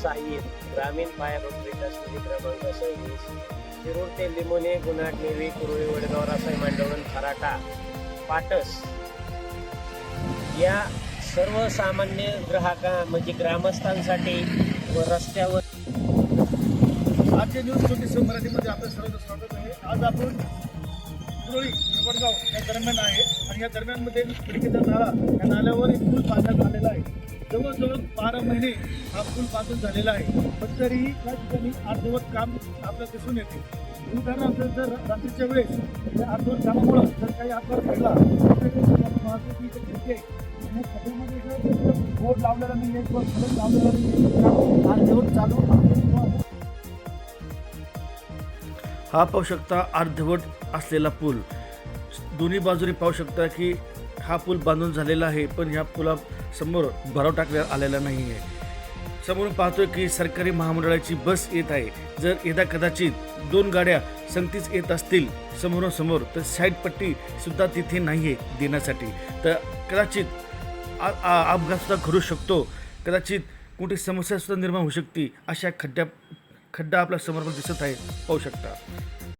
सहाय्यित ग्रामीण पायाभूत विकास निधी क्रमांक 26 शिरूर ते लिमोने गुन्हाट नेवी कुरुळी वडगाव रासाई मांडवण खराटा पाटस या सर्वसामान्य ग्राहका म्हणजे ग्रामस्थांसाठी व रस्त्यावर आजचे न्यूज 24 मराठीमध्ये आपलं सर्वांचं स्वागत आहे। आज आपण कुरुळी वडगाव या दरम्यान आहे आणि या दरम्यानमध्ये खिडकीचा नाला या नाल्यावर एक पूल बांधण्यात आलेला आहे। जवळजवळ 12 महिने हा पूल बांधून झालेला आहे, पण तरीही त्या ठिकाणी अर्धवट काम आपल्याला दिसून येते। उदाहरणार्थ जर रात्रीच्या वेळेस या अर्धवट कामामुळे जर काही अपघात घडला तर वाहतुकीची खिडकी आहे आणि खड्ड्यामध्ये जर बोर्ड लावलेला नाही आहे किंवा फलक लावलेला नाही आहे, अर्धवट चालू आहे। हा पाहू शकता अर्धवट असलेला पूल, दोन्ही बाजूने पाहू शकता की हा पूल बांधून झालेला आहे, पण ह्या पुलासमोर भराव टाकण्यात आलेला नाही आहे। समोरून पाहतोय की सरकारी महामंडळाची बस येत आहे। जर यदा कदाचित 2 गाड्या संगतीच येत असतील समोरून समोर तर साईड पट्टी सुद्धा तिथे नाही आहे देण्यासाठी, तर कदाचित अपघात सुद्धा घडू शकतो, कदाचित मोठी समस्या सुद्धा निर्माण होऊ शकते। अशा खड्डा आपल्या समोर दिसत आहे, पाहू शकता।